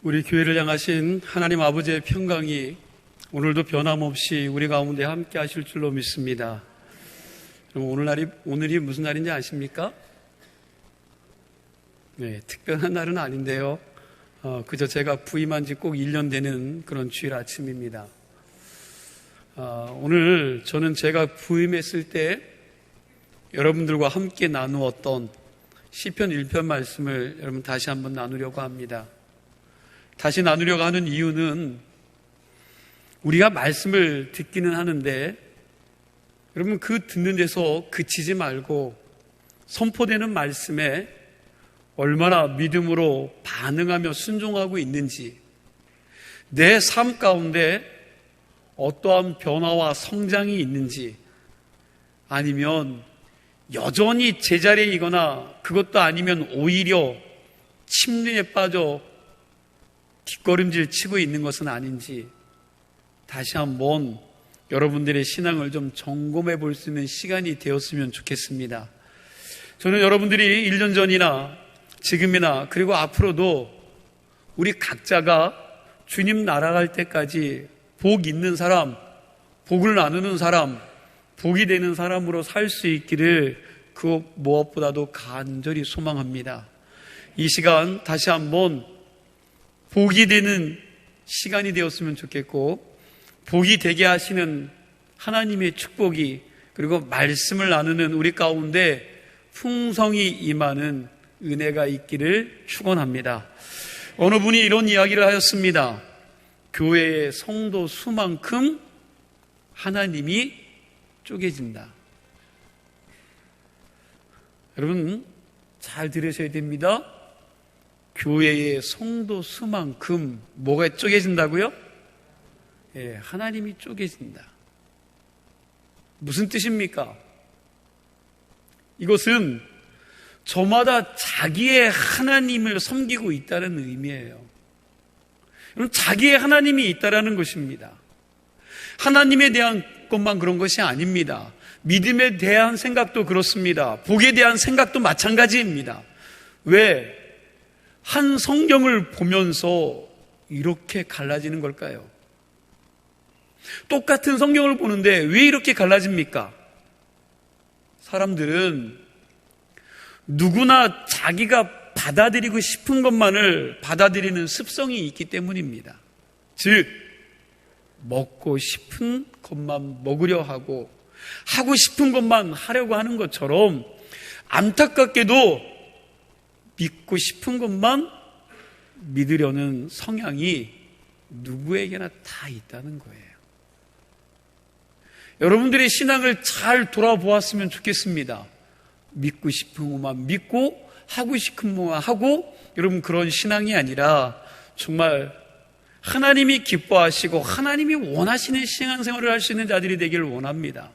우리 교회를 향하신 하나님 아버지의 평강이 오늘도 변함없이 우리 가운데 함께 하실 줄로 믿습니다. 오늘이 무슨 날인지 아십니까? 네, 특별한 날은 아닌데요. 그저 제가 부임한 지 꼭 1년 되는 그런 주일 아침입니다. 오늘 저는 제가 부임했을 때 여러분들과 함께 나누었던 시편 1편 말씀을 여러분 다시 한번 나누려고 합니다. 다시 나누려고 하는 이유는 우리가 말씀을 듣기는 하는데 여러분 그 듣는 데서 그치지 말고 선포되는 말씀에 얼마나 믿음으로 반응하며 순종하고 있는지, 내 삶 가운데 어떠한 변화와 성장이 있는지, 아니면 여전히 제자리이거나 그것도 아니면 오히려 침륜에 빠져 뒷걸음질 치고 있는 것은 아닌지 다시 한번 여러분들의 신앙을 좀 점검해 볼 수 있는 시간이 되었으면 좋겠습니다. 저는 여러분들이 1년 전이나 지금이나 그리고 앞으로도 우리 각자가 주님 날아갈 때까지 복 있는 사람, 복을 나누는 사람, 복이 되는 사람으로 살 수 있기를 그 무엇보다도 간절히 소망합니다. 이 시간 다시 한번 복이 되는 시간이 되었으면 좋겠고, 복이 되게 하시는 하나님의 축복이, 그리고 말씀을 나누는 우리 가운데 풍성이 임하는 은혜가 있기를 축원합니다. 어느 분이 이런 이야기를 하였습니다. 교회의 성도 수만큼 하나님이 쪼개진다. 여러분 잘 들으셔야 됩니다. 교회의 성도 수만큼 뭐가 쪼개진다고요? 예, 하나님이 쪼개진다. 무슨 뜻입니까? 이것은 저마다 자기의 하나님을 섬기고 있다는 의미예요. 여러분, 자기의 하나님이 있다는 것입니다. 하나님에 대한 것만 그런 것이 아닙니다. 믿음에 대한 생각도 그렇습니다. 복에 대한 생각도 마찬가지입니다. 왜? 한 성경을 보면서 이렇게 갈라지는 걸까요? 똑같은 성경을 보는데 왜 이렇게 갈라집니까? 사람들은 누구나 자기가 받아들이고 싶은 것만을 받아들이는 습성이 있기 때문입니다. 즉, 먹고 싶은 것만 먹으려 하고 싶은 것만 하려고 하는 것처럼 안타깝게도 믿고 싶은 것만 믿으려는 성향이 누구에게나 다 있다는 거예요. 여러분들의 신앙을 잘 돌아보았으면 좋겠습니다. 믿고 싶은 것만 믿고 하고 싶은 것만 하고, 여러분 그런 신앙이 아니라 정말 하나님이 기뻐하시고 하나님이 원하시는 신앙생활을 할 수 있는 자들이 되기를 원합니다.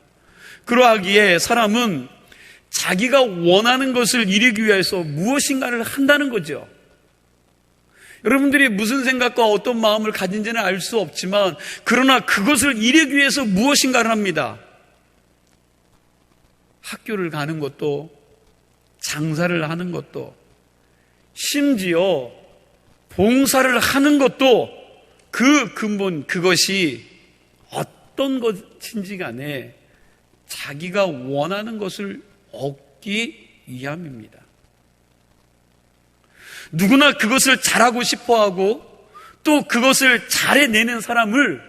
그러하기에 사람은 자기가 원하는 것을 이루기 위해서 무엇인가를 한다는 거죠. 여러분들이 무슨 생각과 어떤 마음을 가진지는 알 수 없지만, 그러나 그것을 이루기 위해서 무엇인가를 합니다. 학교를 가는 것도, 장사를 하는 것도, 심지어 봉사를 하는 것도 그 근본, 그것이 어떤 것인지 간에 자기가 원하는 것을 얻기 위함입니다. 누구나 그것을 잘하고 싶어하고 또 그것을 잘해내는 사람을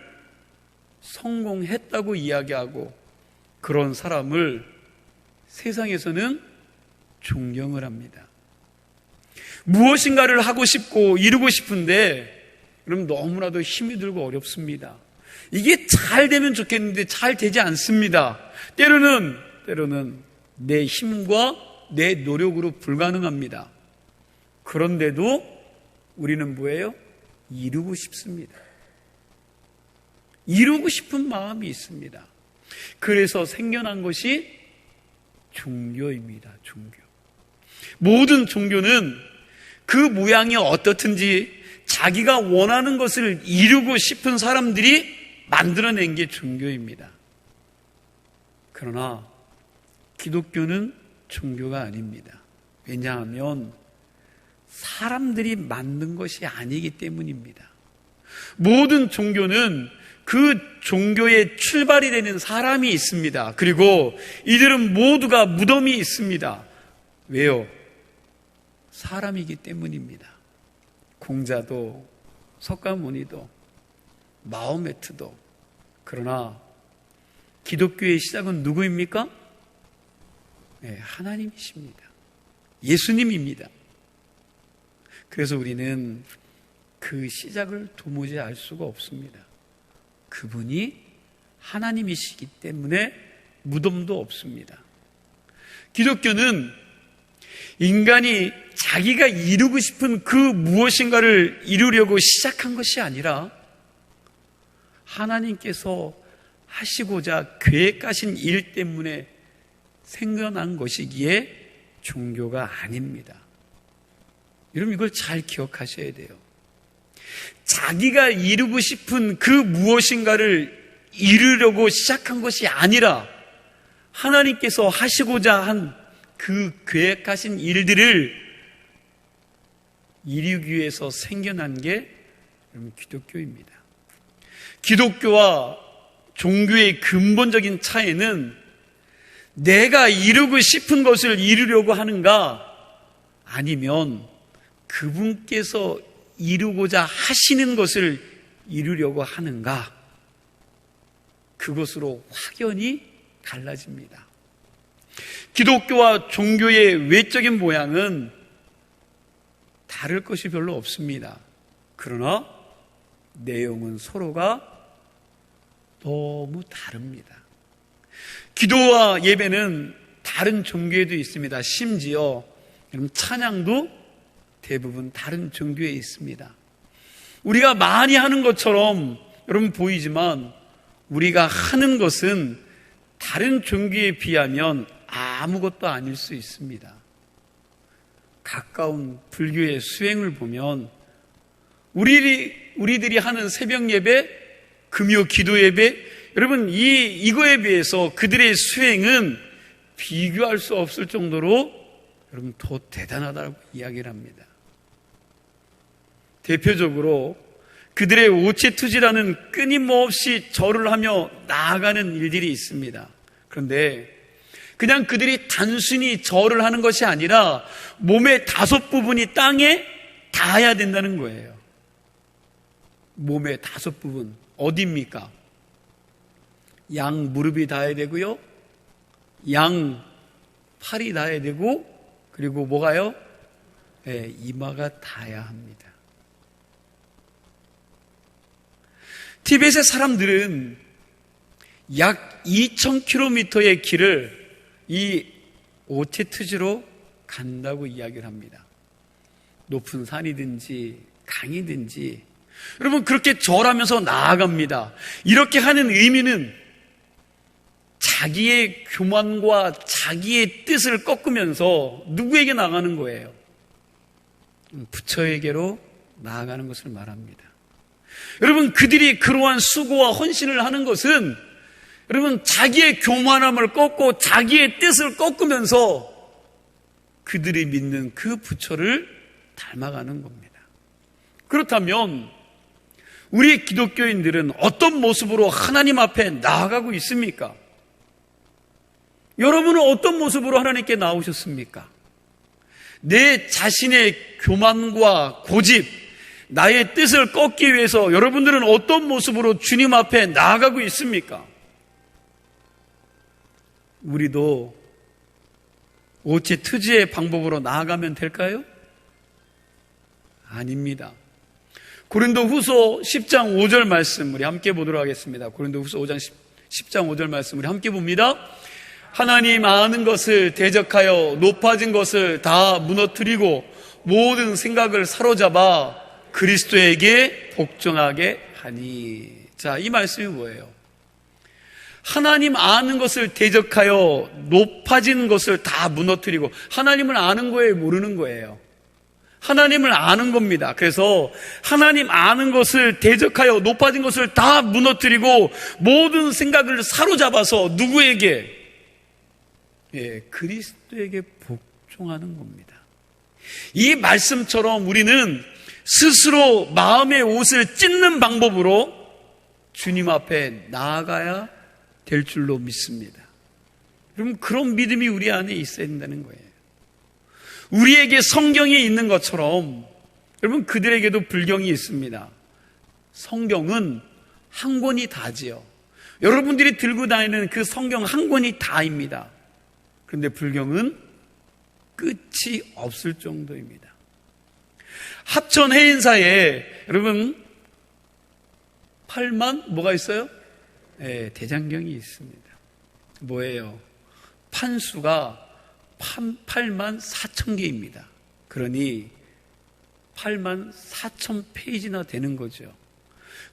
성공했다고 이야기하고, 그런 사람을 세상에서는 존경을 합니다. 무엇인가를 하고 싶고 이루고 싶은데 그럼 너무나도 힘이 들고 어렵습니다. 이게 잘 되면 좋겠는데 잘 되지 않습니다. 때로는 내 힘과 내 노력으로 불가능합니다. 그런데도 우리는 뭐예요? 이루고 싶습니다. 이루고 싶은 마음이 있습니다. 그래서 생겨난 것이 종교입니다. 종교. 모든 종교는 그 모양이 어떻든지 자기가 원하는 것을 이루고 싶은 사람들이 만들어낸 게 종교입니다. 그러나 기독교는 종교가 아닙니다. 왜냐하면 사람들이 만든 것이 아니기 때문입니다. 모든 종교는 그 종교의 출발이 되는 사람이 있습니다. 그리고 이들은 모두가 무덤이 있습니다. 왜요? 사람이기 때문입니다. 공자도 석가모니도 마호메트도. 그러나 기독교의 시작은 누구입니까? 네, 하나님이십니다. 예수님입니다. 그래서 우리는 그 시작을 도무지 알 수가 없습니다. 그분이 하나님이시기 때문에 무덤도 없습니다. 기독교는 인간이 자기가 이루고 싶은 그 무엇인가를 이루려고 시작한 것이 아니라 하나님께서 하시고자 계획하신 일 때문에 생겨난 것이기에 종교가 아닙니다. 여러분, 이걸 잘 기억하셔야 돼요. 자기가 이루고 싶은 그 무엇인가를 이루려고 시작한 것이 아니라 하나님께서 하시고자 한 그 계획하신 일들을 이루기 위해서 생겨난 게 여러분 기독교입니다. 기독교와 종교의 근본적인 차이는 내가 이루고 싶은 것을 이루려고 하는가, 아니면 그분께서 이루고자 하시는 것을 이루려고 하는가, 그것으로 확연히 달라집니다. 기독교와 종교의 외적인 모양은 다를 것이 별로 없습니다. 그러나 내용은 서로가 너무 다릅니다. 기도와 예배는 다른 종교에도 있습니다. 심지어 찬양도 대부분 다른 종교에 있습니다. 우리가 많이 하는 것처럼 여러분 보이지만 우리가 하는 것은 다른 종교에 비하면 아무것도 아닐 수 있습니다. 가까운 불교의 수행을 보면 우리들이 하는 새벽 예배, 금요 기도 예배, 여러분 이거에 비해서 그들의 수행은 비교할 수 없을 정도로 여러분 더 대단하다고 이야기를 합니다. 대표적으로 그들의 오체투지라는 끊임없이 절을 하며 나아가는 일들이 있습니다. 그런데 그냥 그들이 단순히 절을 하는 것이 아니라 몸의 5부분이 땅에 닿아야 된다는 거예요. 몸의 5부분 어디입니까? 양 무릎이 닿아야 되고요, 양 팔이 닿아야 되고, 그리고 뭐가요? 네, 이마가 닿아야 합니다. 티벳의 사람들은 약 2,000km의 길을 이 오체투지로 간다고 이야기를 합니다. 높은 산이든지 강이든지 여러분 그렇게 절하면서 나아갑니다. 이렇게 하는 의미는 자기의 교만과 자기의 뜻을 꺾으면서 누구에게 나가는 거예요? 부처에게로 나아가는 것을 말합니다. 여러분 그들이 그러한 수고와 헌신을 하는 것은 여러분 자기의 교만함을 꺾고 자기의 뜻을 꺾으면서 그들이 믿는 그 부처를 닮아가는 겁니다. 그렇다면 우리 기독교인들은 어떤 모습으로 하나님 앞에 나아가고 있습니까? 여러분은 어떤 모습으로 하나님께 나오셨습니까? 내 자신의 교만과 고집, 나의 뜻을 꺾기 위해서 여러분들은 어떤 모습으로 주님 앞에 나아가고 있습니까? 우리도 오체투지의 방법으로 나아가면 될까요? 아닙니다. 고린도후서 10장 5절 말씀 우리 함께 보도록 하겠습니다. 고린도후서 10장 5절 말씀 우리 함께 봅니다. 하나님 아는 것을 대적하여 높아진 것을 다 무너뜨리고 모든 생각을 사로잡아 그리스도에게 복종하게 하니. 자, 이 말씀이 뭐예요? 하나님 아는 것을 대적하여 높아진 것을 다 무너뜨리고, 하나님을 아는 거예요, 모르는 거예요? 하나님을 아는 겁니다. 그래서 하나님 아는 것을 대적하여 높아진 것을 다 무너뜨리고 모든 생각을 사로잡아서 누구에게? 예, 그리스도에게 복종하는 겁니다. 이 말씀처럼 우리는 스스로 마음의 옷을 찢는 방법으로 주님 앞에 나아가야 될 줄로 믿습니다. 여러분, 그런 믿음이 우리 안에 있어야 된다는 거예요. 우리에게 성경이 있는 것처럼 여러분, 그들에게도 불경이 있습니다. 성경은 한 권이 다지요. 여러분들이 들고 다니는 그 성경 한 권이 다입니다. 그런데 불경은 끝이 없을 정도입니다. 합천 해인사에 여러분 8만 뭐가 있어요? 네, 대장경이 있습니다. 뭐예요? 판수가 8만 4천 개입니다. 그러니 8만 4천 페이지나 되는 거죠.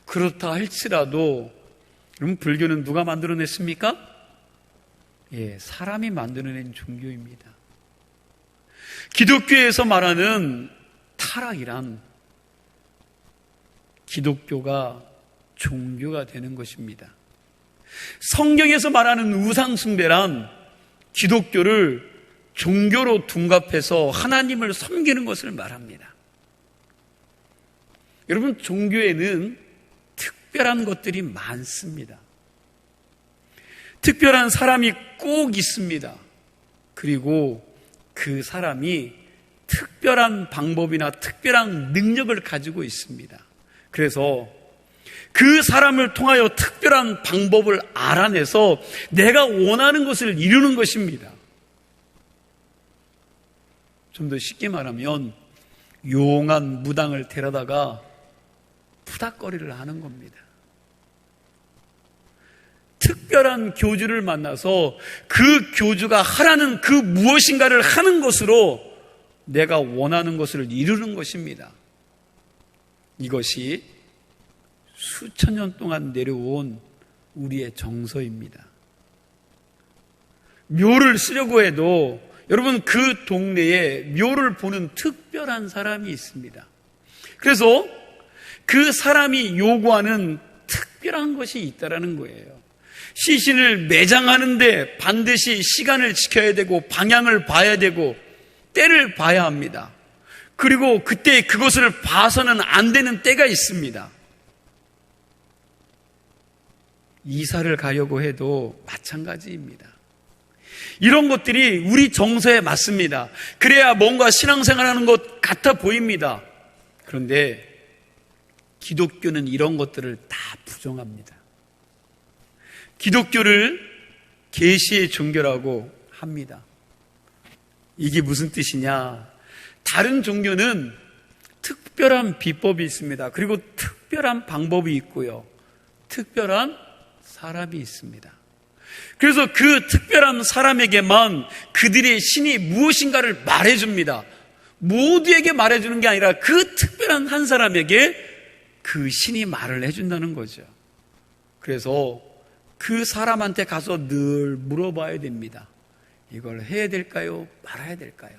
그렇다 할지라도 그럼 불교는 누가 만들어냈습니까? 예, 사람이 만들어낸 종교입니다. 기독교에서 말하는 타락이란 기독교가 종교가 되는 것입니다. 성경에서 말하는 우상숭배란 기독교를 종교로 둔갑해서 하나님을 섬기는 것을 말합니다. 여러분, 종교에는 특별한 것들이 많습니다. 특별한 사람이 꼭 있습니다. 그리고 그 사람이 특별한 방법이나 특별한 능력을 가지고 있습니다. 그래서 그 사람을 통하여 특별한 방법을 알아내서 내가 원하는 것을 이루는 것입니다. 좀 더 쉽게 말하면 용한 무당을 데려다가 푸닥거리를 하는 겁니다. 특별한 교주를 만나서 그 교주가 하라는 그 무엇인가를 하는 것으로 내가 원하는 것을 이루는 것입니다. 이것이 수천 년 동안 내려온 우리의 정서입니다. 묘를 쓰려고 해도 여러분, 그 동네에 묘를 보는 특별한 사람이 있습니다. 그래서 그 사람이 요구하는 특별한 것이 있다라는 거예요. 시신을 매장하는데 반드시 시간을 지켜야 되고 방향을 봐야 되고 때를 봐야 합니다. 그리고 그때 그것을 봐서는 안 되는 때가 있습니다. 이사를 가려고 해도 마찬가지입니다. 이런 것들이 우리 정서에 맞습니다. 그래야 뭔가 신앙생활하는 것 같아 보입니다. 그런데 기독교는 이런 것들을 다 부정합니다. 기독교를 계시의 종교라고 합니다. 이게 무슨 뜻이냐? 다른 종교는 특별한 비법이 있습니다. 그리고 특별한 방법이 있고요. 특별한 사람이 있습니다. 그래서 그 특별한 사람에게만 그들의 신이 무엇인가를 말해줍니다. 모두에게 말해주는 게 아니라 그 특별한 한 사람에게 그 신이 말을 해준다는 거죠. 그래서 그 사람한테 가서 늘 물어봐야 됩니다. 이걸 해야 될까요? 말아야 될까요?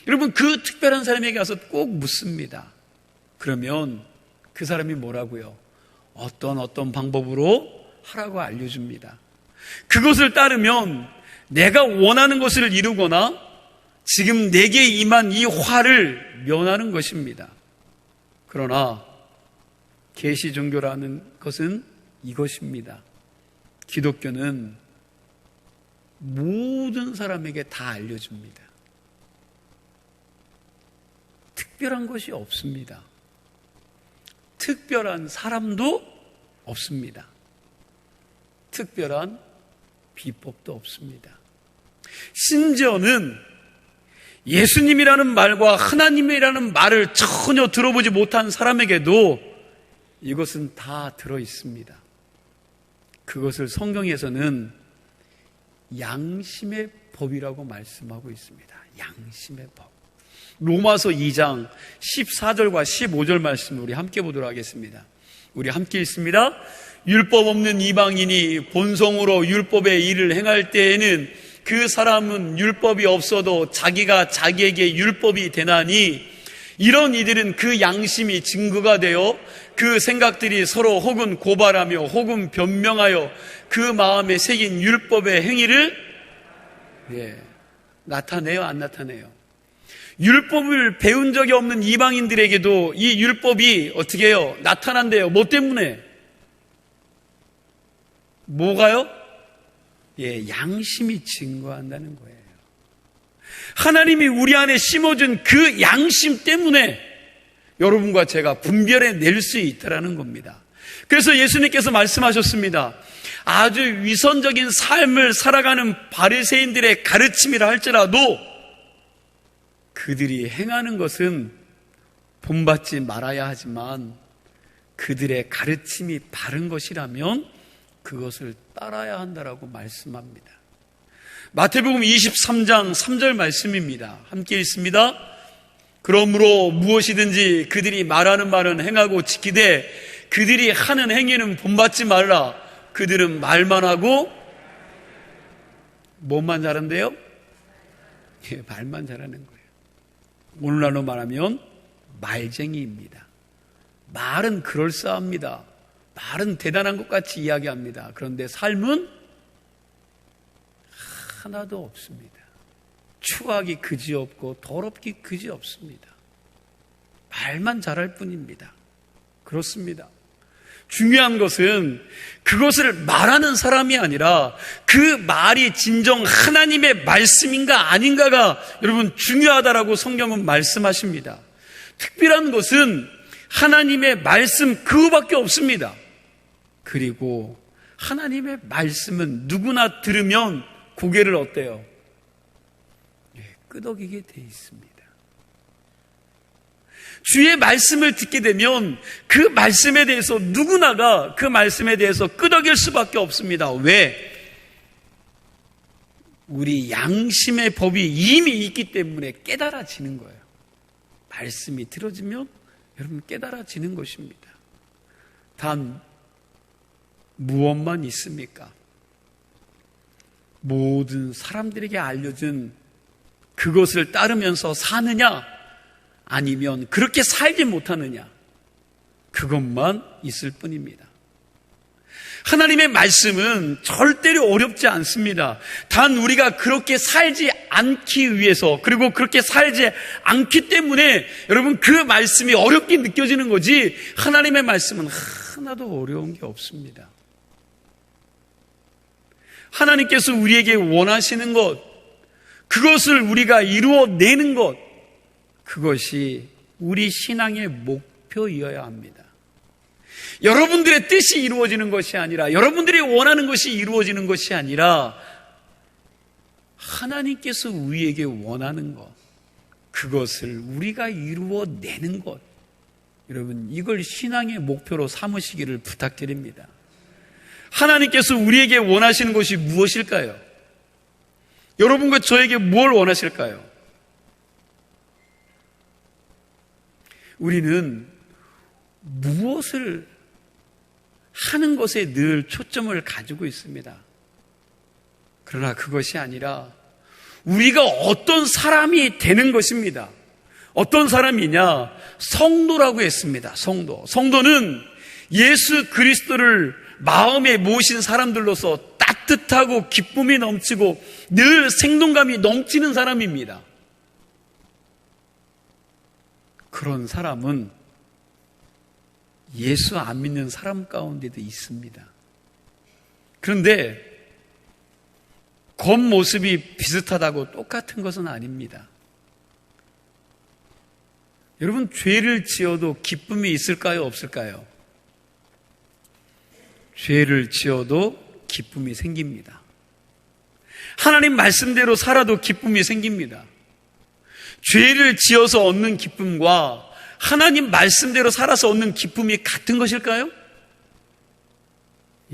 여러분, 그 특별한 사람에게 가서 꼭 묻습니다. 그러면 그 사람이 뭐라고요? 어떤 방법으로 하라고 알려줍니다. 그것을 따르면 내가 원하는 것을 이루거나 지금 내게 임한 이 화를 면하는 것입니다. 그러나 계시 종교라는 것은 이것입니다. 기독교는 모든 사람에게 다 알려줍니다. 특별한 것이 없습니다. 특별한 사람도 없습니다. 특별한 비법도 없습니다. 심지어는 예수님이라는 말과 하나님이라는 말을 전혀 들어보지 못한 사람에게도 이것은 다 들어있습니다. 그것을 성경에서는 양심의 법이라고 말씀하고 있습니다. 양심의 법. 로마서 2장 14절과 15절 말씀을 우리 함께 보도록 하겠습니다. 우리 함께 읽습니다. 율법 없는 이방인이 본성으로 율법의 일을 행할 때에는 그 사람은 율법이 없어도 자기가 자기에게 율법이 되나니 이런 이들은 그 양심이 증거가 되어 그 생각들이 서로 혹은 고발하며 혹은 변명하여 그 마음에 새긴 율법의 행위를 나타내요, 안 나타내요? 율법을 배운 적이 없는 이방인들에게도 이 율법이 어떻게 해요? 나타난대요. 뭐 때문에? 뭐가요? 예, 양심이 증거한다는 거예요. 하나님이 우리 안에 심어준 그 양심 때문에 여러분과 제가 분별해낼 수 있다는 겁니다. 그래서 예수님께서 말씀하셨습니다. 아주 위선적인 삶을 살아가는 바리새인들의 가르침이라 할지라도 그들이 행하는 것은 본받지 말아야 하지만 그들의 가르침이 바른 것이라면 그것을 따라야 한다라고 말씀합니다. 마태복음 23장 3절 말씀입니다. 함께 읽습니다. 그러므로 무엇이든지 그들이 말하는 말은 행하고 지키되 그들이 하는 행위는 본받지 말라. 그들은 말만 하고 뭐만 잘한대요? 예, 말만 잘하는 거예요. 오늘날로 말하면 말쟁이입니다. 말은 그럴싸합니다. 말은 대단한 것 같이 이야기합니다. 그런데 삶은 하나도 없습니다. 추하기 그지없고 더럽기 그지없습니다. 말만 잘할 뿐입니다. 그렇습니다. 중요한 것은 그것을 말하는 사람이 아니라 그 말이 진정 하나님의 말씀인가 아닌가가 여러분 중요하다라고 성경은 말씀하십니다. 특별한 것은 하나님의 말씀 그거밖에 없습니다. 그리고 하나님의 말씀은 누구나 들으면 고개를 어때요? 끄덕이게 돼 있습니다. 주의 말씀을 듣게 되면 그 말씀에 대해서 누구나가 그 말씀에 대해서 끄덕일 수밖에 없습니다. 왜? 우리 양심의 법이 이미 있기 때문에 깨달아지는 거예요. 말씀이 들어지면 여러분 깨달아지는 것입니다. 단 무엇만 있습니까? 모든 사람들에게 알려준 그것을 따르면서 사느냐 아니면 그렇게 살지 못하느냐 그것만 있을 뿐입니다. 하나님의 말씀은 절대로 어렵지 않습니다. 단 우리가 그렇게 살지 않기 위해서 그리고 그렇게 살지 않기 때문에 여러분 그 말씀이 어렵게 느껴지는 거지 하나님의 말씀은 하나도 어려운 게 없습니다. 하나님께서 우리에게 원하시는 것 그것을 우리가 이루어내는 것 그것이 우리 신앙의 목표이어야 합니다. 여러분들의 뜻이 이루어지는 것이 아니라 여러분들이 원하는 것이 이루어지는 것이 아니라 하나님께서 우리에게 원하는 것 그것을 우리가 이루어내는 것 여러분 이걸 신앙의 목표로 삼으시기를 부탁드립니다. 하나님께서 우리에게 원하시는 것이 무엇일까요? 여러분과 저에게 뭘 원하실까요? 우리는 무엇을 하는 것에 늘 초점을 가지고 있습니다. 그러나 그것이 아니라 우리가 어떤 사람이 되는 것입니다. 어떤 사람이냐? 성도라고 했습니다. 성도는 예수 그리스도를 마음에 모신 사람들로서 따뜻하고 기쁨이 넘치고 늘 생동감이 넘치는 사람입니다. 그런 사람은 예수 안 믿는 사람 가운데도 있습니다. 그런데 겉모습이 비슷하다고 똑같은 것은 아닙니다. 여러분 죄를 지어도 기쁨이 있을까요? 없을까요? 죄를 지어도 기쁨이 생깁니다. 하나님 말씀대로 살아도 기쁨이 생깁니다. 죄를 지어서 얻는 기쁨과 하나님 말씀대로 살아서 얻는 기쁨이 같은 것일까요?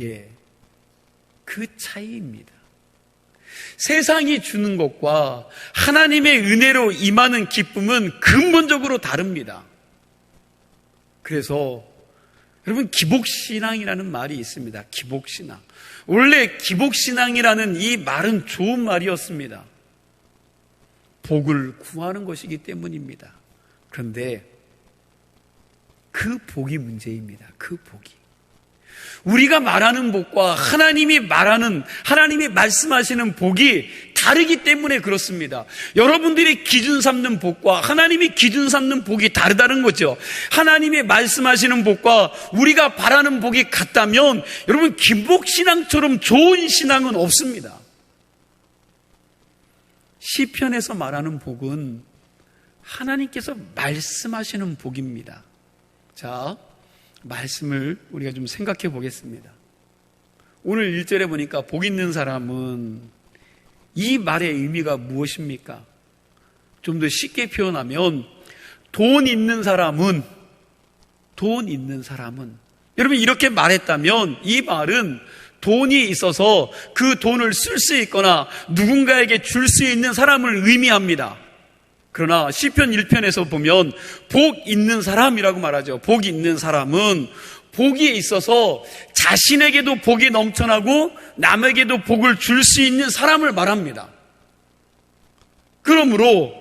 예, 그 차이입니다. 세상이 주는 것과 하나님의 은혜로 임하는 기쁨은 근본적으로 다릅니다. 그래서 여러분 기복신앙이라는 말이 있습니다. 기복신앙. 원래 기복신앙이라는 이 말은 좋은 말이었습니다. 복을 구하는 것이기 때문입니다. 그런데 그 복이 문제입니다. 그 복이. 우리가 말하는 복과 하나님이 말씀하시는 복이 다르기 때문에 그렇습니다. 여러분들이 기준 삼는 복과 하나님이 기준 삼는 복이 다르다는 거죠. 하나님이 말씀하시는 복과 우리가 바라는 복이 같다면 여러분, 김복신앙처럼 좋은 신앙은 없습니다. 시편에서 말하는 복은 하나님께서 말씀하시는 복입니다. 자, 말씀을 우리가 좀 생각해 보겠습니다. 오늘 1절에 보니까 복 있는 사람은, 이 말의 의미가 무엇입니까? 좀 더 쉽게 표현하면 돈 있는 사람은 여러분, 이렇게 말했다면 이 말은 돈이 있어서 그 돈을 쓸 수 있거나 누군가에게 줄 수 있는 사람을 의미합니다. 그러나 시편 1편에서 보면 복 있는 사람이라고 말하죠. 복 있는 사람은 복이 있어서 자신에게도 복이 넘쳐나고 남에게도 복을 줄 수 있는 사람을 말합니다. 그러므로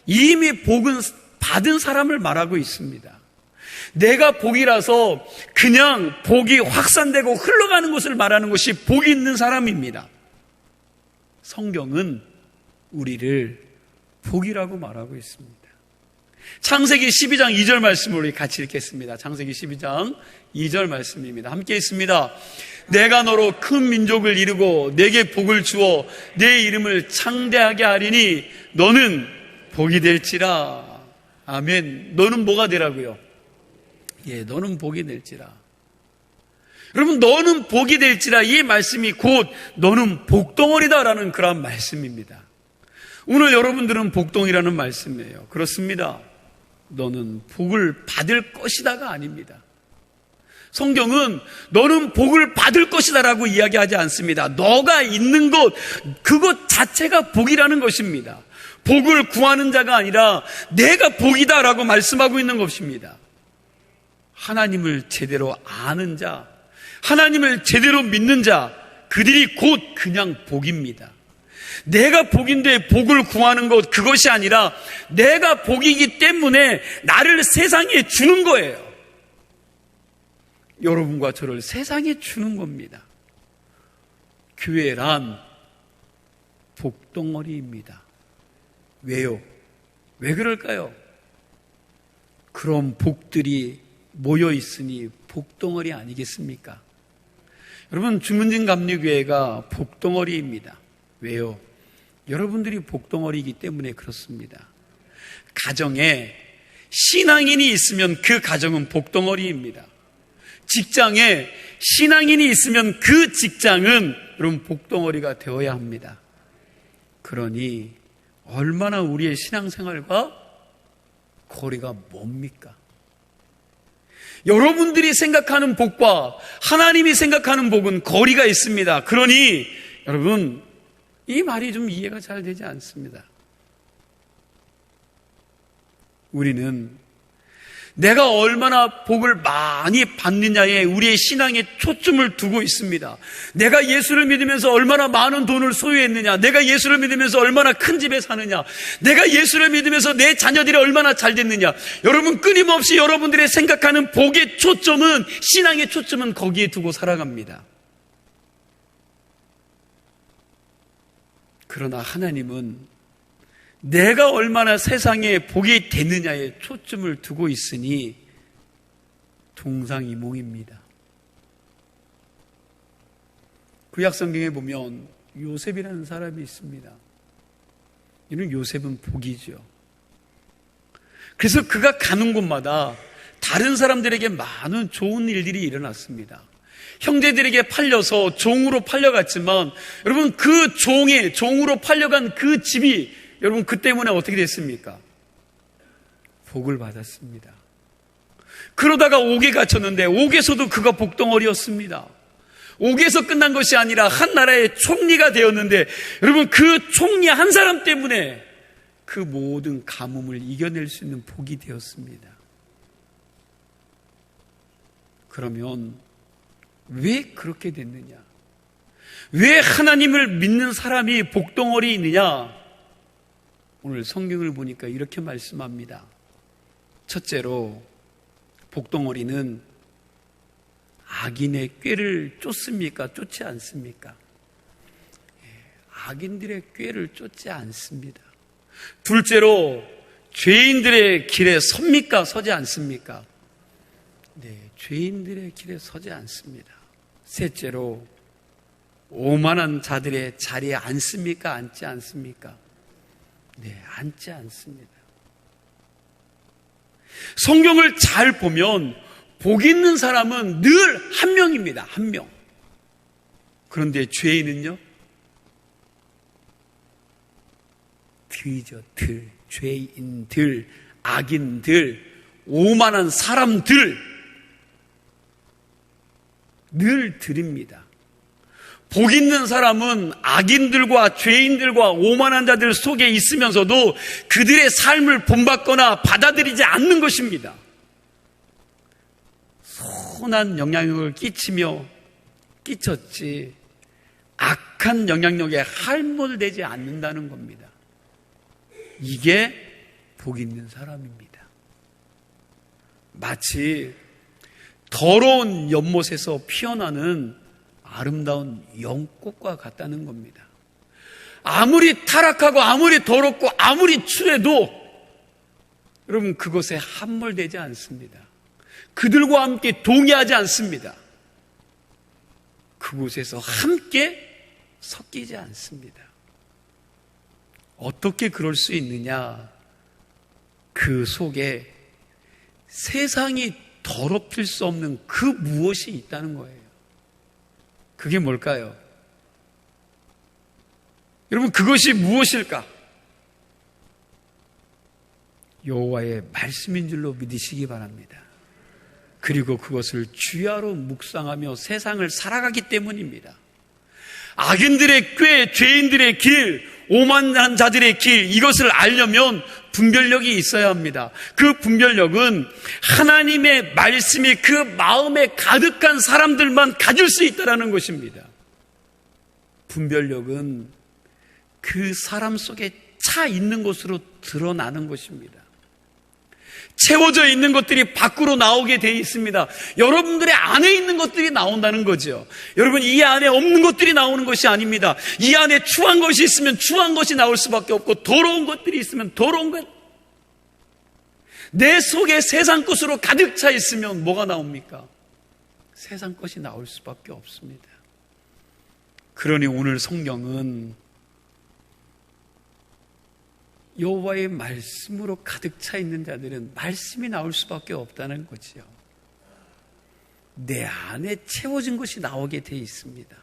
이미 복은 받은 사람을 말하고 있습니다. 내가 복이라서 그냥 복이 확산되고 흘러가는 것을 말하는 것이 복이 있는 사람입니다. 성경은 우리를 복이라고 말하고 있습니다. 창세기 12장 2절 말씀을 우리 같이 읽겠습니다. 창세기 12장 2절 말씀입니다. 함께 읽습니다. 내가 너로 큰 민족을 이루고 내게 복을 주어 내 이름을 창대하게 하리니 너는 복이 될지라. 아멘. 너는 뭐가 되라고요? 예, 너는 복이 될지라. 여러분, 너는 복이 될지라, 이 말씀이 곧 너는 복덩어리다라는 그런 말씀입니다. 오늘 여러분들은 복덩이라는 말씀이에요. 그렇습니다. 너는 복을 받을 것이다가 아닙니다. 성경은 너는 복을 받을 것이다라고 이야기하지 않습니다. 너가 있는 것, 그것 자체가 복이라는 것입니다. 복을 구하는 자가 아니라 내가 복이다라고 말씀하고 있는 것입니다. 하나님을 제대로 아는 자, 하나님을 제대로 믿는 자, 그들이 곧 그냥 복입니다. 내가 복인데 복을 구하는 것, 그것이 아니라 내가 복이기 때문에 나를 세상에 주는 거예요. 여러분과 저를 세상에 주는 겁니다. 교회란 복덩어리입니다. 왜요? 왜 그럴까요? 그런 복들이 모여 있으니 복덩어리 아니겠습니까? 여러분, 주문진 감리교회가 복덩어리입니다. 왜요? 여러분들이 복덩어리이기 때문에 그렇습니다. 가정에 신앙인이 있으면 그 가정은 복덩어리입니다. 직장에 신앙인이 있으면 그 직장은 여러분 복덩어리가 되어야 합니다. 그러니 얼마나 우리의 신앙생활과 거리가 멉니까? 여러분들이 생각하는 복과 하나님이 생각하는 복은 거리가 있습니다. 그러니 여러분, 이 말이 좀 이해가 잘 되지 않습니다. 우리는 내가 얼마나 복을 많이 받느냐에 우리의 신앙에 초점을 두고 있습니다. 내가 예수를 믿으면서 얼마나 많은 돈을 소유했느냐, 내가 예수를 믿으면서 얼마나 큰 집에 사느냐, 내가 예수를 믿으면서 내 자녀들이 얼마나 잘 됐느냐. 여러분, 끊임없이 여러분들의 생각하는 복의 초점은, 신앙의 초점은 거기에 두고 살아갑니다. 그러나 하나님은 내가 얼마나 세상에 복이 되느냐에 초점을 두고 있으니 동상이몽입니다. 구약성경에 보면 요셉이라는 사람이 있습니다. 이는 요셉은 복이죠. 그래서 그가 가는 곳마다 다른 사람들에게 많은 좋은 일들이 일어났습니다. 형제들에게 팔려서 종으로 팔려갔지만 여러분, 그 종으로 팔려간 그 집이 여러분 그 때문에 어떻게 됐습니까? 복을 받았습니다. 그러다가 옥에 갇혔는데 옥에서도 그가 복덩어리였습니다. 옥에서 끝난 것이 아니라 한 나라의 총리가 되었는데 여러분, 그 총리 한 사람 때문에 그 모든 가뭄을 이겨낼 수 있는 복이 되었습니다. 그러면 왜 그렇게 됐느냐? 왜 하나님을 믿는 사람이 복덩어리이느냐? 오늘 성경을 보니까 이렇게 말씀합니다. 첫째로, 복덩어리는 악인의 꾀를 쫓습니까? 쫓지 않습니까? 악인들의 꾀를 쫓지 않습니다. 둘째로, 죄인들의 길에 섭니까? 서지 않습니까? 네, 죄인들의 길에 서지 않습니다. 셋째로, 오만한 자들의 자리에 앉습니까? 앉지 않습니까? 네, 앉지 않습니다. 성경을 잘 보면 복 있는 사람은 늘 한 명입니다. 한 명. 그런데 죄인은요? 들이죠. 들. 죄인들, 악인들, 오만한 사람들 늘 들입니다. 복 있는 사람은 악인들과 죄인들과 오만한 자들 속에 있으면서도 그들의 삶을 본받거나 받아들이지 않는 것입니다. 선한 영향력을 끼쳤지 악한 영향력에 할몰되지 않는다는 겁니다. 이게 복 있는 사람입니다. 마치 더러운 연못에서 피어나는 아름다운 연꽃과 같다는 겁니다. 아무리 타락하고 아무리 더럽고 아무리 추해도 여러분 그것에 함몰되지 않습니다. 그들과 함께 동의하지 않습니다. 그곳에서 함께 섞이지 않습니다. 어떻게 그럴 수 있느냐? 그 속에 세상이 더럽힐 수 없는 그 무엇이 있다는 거예요. 그게 뭘까요? 여러분 그것이 무엇일까? 여호와의 말씀인 줄로 믿으시기 바랍니다. 그리고 그것을 주야로 묵상하며 세상을 살아가기 때문입니다. 악인들의 꾀, 죄인들의 길, 오만한 자들의 길, 이것을 알려면 분별력이 있어야 합니다. 그 분별력은 하나님의 말씀이 그 마음에 가득한 사람들만 가질 수 있다는 것입니다. 분별력은 그 사람 속에 차 있는 것으로 드러나는 것입니다. 채워져 있는 것들이 밖으로 나오게 되어 있습니다. 여러분들의 안에 있는 것들이 나온다는 거죠. 여러분 이 안에 없는 것들이 나오는 것이 아닙니다. 이 안에 추한 것이 있으면 추한 것이 나올 수밖에 없고 더러운 것들이 있으면 더러운 것. 내 속에 세상 것으로 가득 차 있으면 뭐가 나옵니까? 세상 것이 나올 수밖에 없습니다. 그러니 오늘 성경은 여호와의 말씀으로 가득 차 있는 자들은 말씀이 나올 수밖에 없다는 거지요. 내 안에 채워진 것이 나오게 돼 있습니다.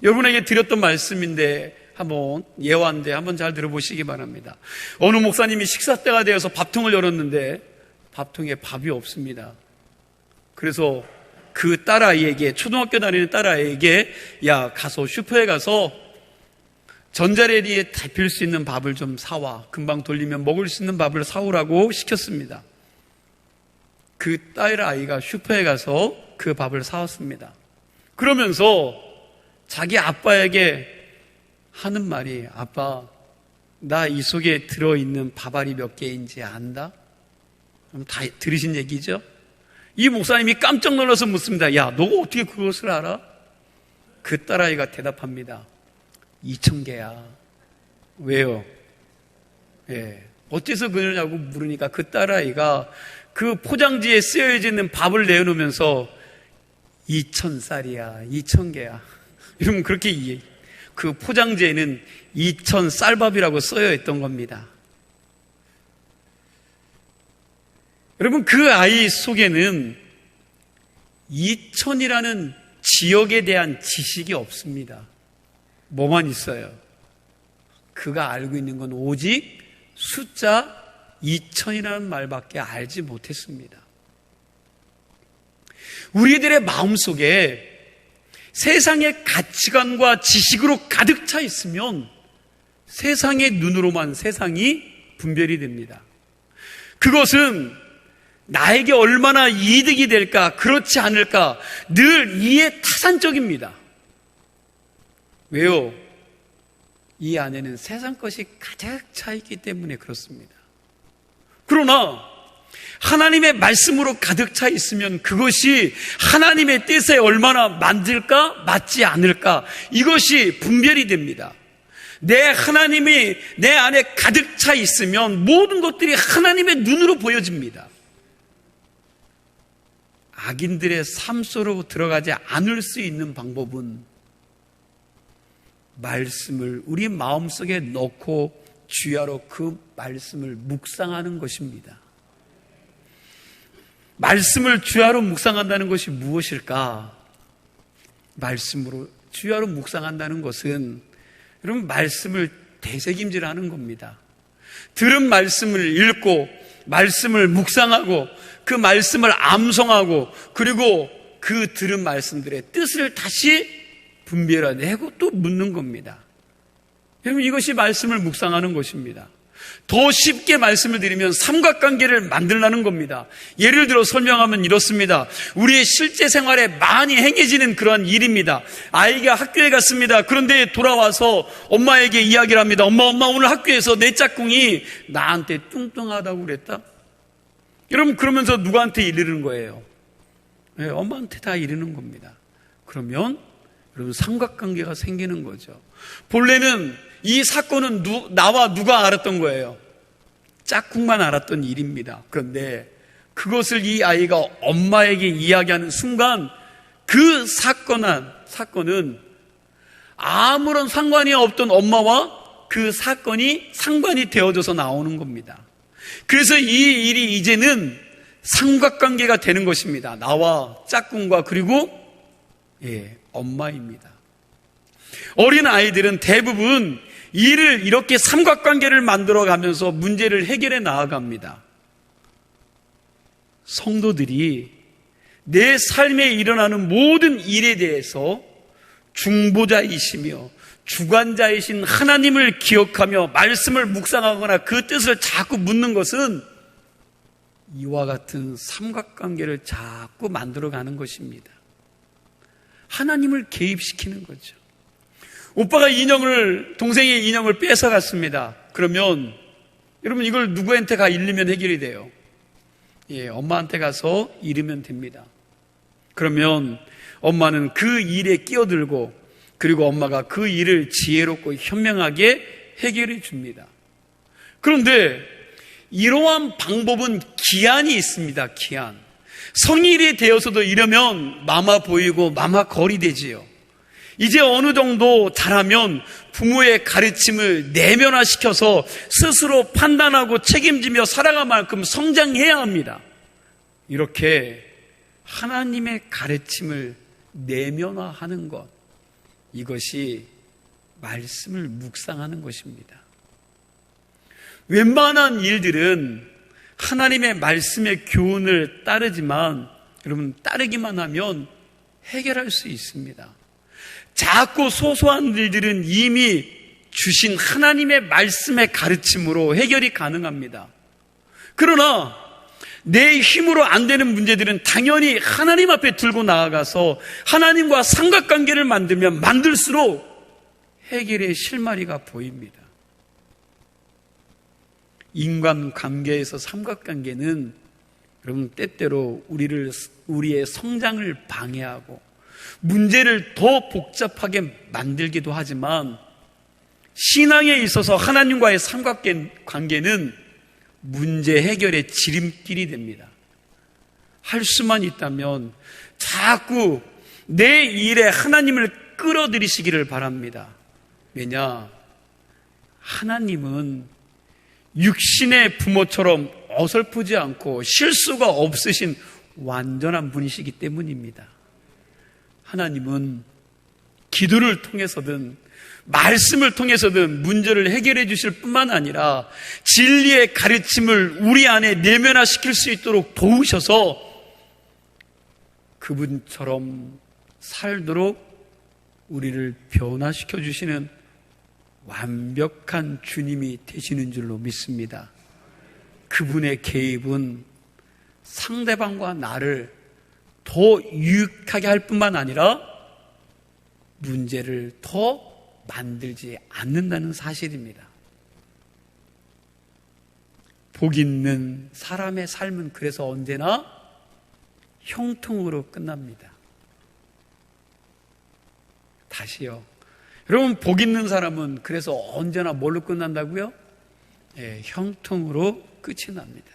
여러분에게 드렸던 말씀인데 한번 예화인데 한번 잘 들어보시기 바랍니다. 어느 목사님이 식사 때가 되어서 밥통을 열었는데 밥통에 밥이 없습니다. 그래서 그 딸아이에게, 초등학교 다니는 딸아이에게 야 가서 슈퍼에 가서 전자레인지에 데필 수 있는 밥을 좀 사와. 금방 돌리면 먹을 수 있는 밥을 사오라고 시켰습니다. 그 딸아이가 슈퍼에 가서 그 밥을 사왔습니다. 그러면서 자기 아빠에게 하는 말이 아빠, 나 이 속에 들어있는 밥알이 몇 개인지 안다? 그럼 다 들으신 얘기죠? 이 목사님이 깜짝 놀라서 묻습니다. 야, 너가 어떻게 그것을 알아? 그 딸아이가 대답합니다. 2,000개야. 왜요? 예. 어째서 그러냐고 물으니까 그 딸아이가 그 포장지에 쓰여져 있는 밥을 내놓으면서 2,000쌀이야. 2,000개야. 이러면 그렇게 그 포장지에는 2,000쌀밥이라고 쓰여 있던 겁니다. 여러분 그 아이 속에는 2,000이라는 지역에 대한 지식이 없습니다. 뭐만 있어요? 그가 알고 있는 건 오직 숫자 2,000이라는 말밖에 알지 못했습니다. 우리들의 마음속에 세상의 가치관과 지식으로 가득 차 있으면 세상의 눈으로만 세상이 분별이 됩니다. 그것은 나에게 얼마나 이득이 될까, 그렇지 않을까 늘 이해 타산적입니다. 왜요? 이 안에는 세상 것이 가득 차 있기 때문에 그렇습니다. 그러나 하나님의 말씀으로 가득 차 있으면 그것이 하나님의 뜻에 얼마나 맞을까 맞지 않을까, 이것이 분별이 됩니다. 하나님이 내 안에 가득 차 있으면 모든 것들이 하나님의 눈으로 보여집니다. 악인들의 삶 속으로 들어가지 않을 수 있는 방법은 말씀을 우리 마음속에 넣고 주야로 그 말씀을 묵상하는 것입니다. 말씀을 주야로 묵상한다는 것이 무엇일까? 말씀으로 주야로 묵상한다는 것은 여러분, 말씀을 되새김질하는 겁니다. 들은 말씀을 읽고 말씀을 묵상하고 그 말씀을 암송하고, 그리고 그 들은 말씀들의 뜻을 다시 분별해내고 또 묻는 겁니다. 여러분, 이것이 말씀을 묵상하는 것입니다. 더 쉽게 말씀을 드리면 삼각관계를 만들라는 겁니다. 예를 들어 설명하면 이렇습니다. 우리의 실제 생활에 많이 행해지는 그런 일입니다. 아이가 학교에 갔습니다. 그런데 돌아와서 엄마에게 이야기를 합니다. 엄마, 오늘 학교에서 내 짝꿍이 나한테 뚱뚱하다고 그랬다. 여러분, 그러면서 누구한테 이르는 거예요? 네, 엄마한테 다 이르는 겁니다. 그러면 여러분, 삼각관계가 생기는 거죠. 본래는 이 사건은 나와 누가 알았던 거예요? 짝꿍만 알았던 일입니다. 그런데 그것을 이 아이가 엄마에게 이야기하는 순간 그 사건은 아무런 상관이 없던 엄마와 그 사건이 상관이 되어져서 나오는 겁니다. 그래서 이 일이 이제는 삼각관계가 되는 것입니다. 나와 짝꿍과 그리고 엄마입니다. 어린 아이들은 대부분 일을 이렇게 삼각관계를 만들어가면서 문제를 해결해 나아갑니다. 성도들이 내 삶에 일어나는 모든 일에 대해서 중보자이시며 주관자이신 하나님을 기억하며 말씀을 묵상하거나 그 뜻을 자꾸 묻는 것은 이와 같은 삼각관계를 자꾸 만들어가는 것입니다. 하나님을 개입시키는 거죠. 오빠가 동생의 인형을 뺏어갔습니다. 그러면 여러분, 이걸 누구한테 일리면 해결이 돼요? 엄마한테 가서 이르면 됩니다. 그러면 엄마는 그 일에 끼어들고, 그리고 엄마가 그 일을 지혜롭고 현명하게 해결해 줍니다. 그런데 이러한 방법은 기한이 있습니다. 기한. 성일이 되어서도 이러면 마마 보이고 마마 거리 되지요. 이제 어느 정도 자라면 부모의 가르침을 내면화시켜서 스스로 판단하고 책임지며 살아갈 만큼 성장해야 합니다. 이렇게 하나님의 가르침을 내면화하는 것, 이것이 말씀을 묵상하는 것입니다. 웬만한 일들은 하나님의 말씀의 교훈을 따르지만, 여러분, 따르기만 하면 해결할 수 있습니다. 작고 소소한 일들은 이미 주신 하나님의 말씀의 가르침으로 해결이 가능합니다. 그러나 내 힘으로 안 되는 문제들은 당연히 하나님 앞에 들고 나아가서 하나님과 삼각관계를 만들면 만들수록 해결의 실마리가 보입니다. 인간관계에서 삼각관계는 여러분, 때때로 우리의 성장을 방해하고 문제를 더 복잡하게 만들기도 하지만, 신앙에 있어서 하나님과의 삼각관계는 문제 해결의 지름길이 됩니다. 할 수만 있다면 자꾸 내 일에 하나님을 끌어들이시기를 바랍니다. 왜냐? 하나님은 육신의 부모처럼 어설프지 않고 실수가 없으신 완전한 분이시기 때문입니다. 하나님은 기도를 통해서든 말씀을 통해서든 문제를 해결해 주실 뿐만 아니라 진리의 가르침을 우리 안에 내면화시킬 수 있도록 도우셔서 그분처럼 살도록 우리를 변화시켜 주시는 완벽한 주님이 되시는 줄로 믿습니다. 그분의 개입은 상대방과 나를 더 유익하게 할 뿐만 아니라 문제를 더 만들지 않는다는 사실입니다. 복 있는 사람의 삶은 그래서 언제나 형통으로 끝납니다. 다시요. 여러분, 복 있는 사람은 그래서 언제나 뭘로 끝난다고요? 예, 형통으로 끝이 납니다.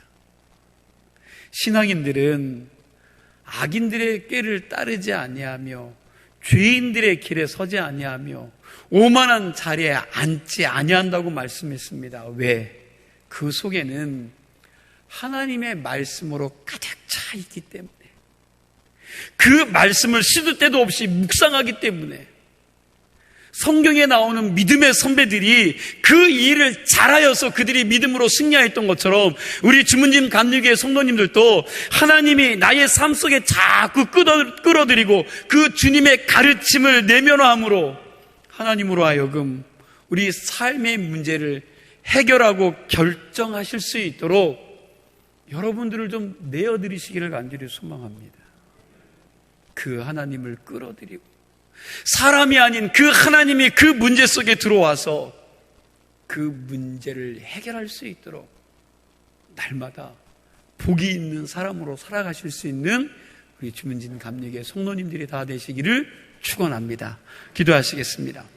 신앙인들은 악인들의 꾀를 따르지 아니하며 죄인들의 길에 서지 아니하며 오만한 자리에 앉지 아니한다고 말씀했습니다. 왜? 그 속에는 하나님의 말씀으로 가득 차 있기 때문에, 그 말씀을 시도 때도 없이 묵상하기 때문에, 성경에 나오는 믿음의 선배들이 그 일을 잘하여서 그들이 믿음으로 승리했던 것처럼 우리 주문진 감리교회 성도님들도 하나님이 나의 삶 속에 자꾸 끌어들이고 그 주님의 가르침을 내면화함으로 하나님으로 하여금 우리 삶의 문제를 해결하고 결정하실 수 있도록 여러분들을 좀 내어드리시기를 간절히 소망합니다. 그 하나님을 끌어들이고 사람이 아닌 그 하나님이 그 문제 속에 들어와서 그 문제를 해결할 수 있도록 날마다 복이 있는 사람으로 살아가실 수 있는 우리 주문진 감리교회 성도님들이 다 되시기를 축원합니다. 기도하시겠습니다.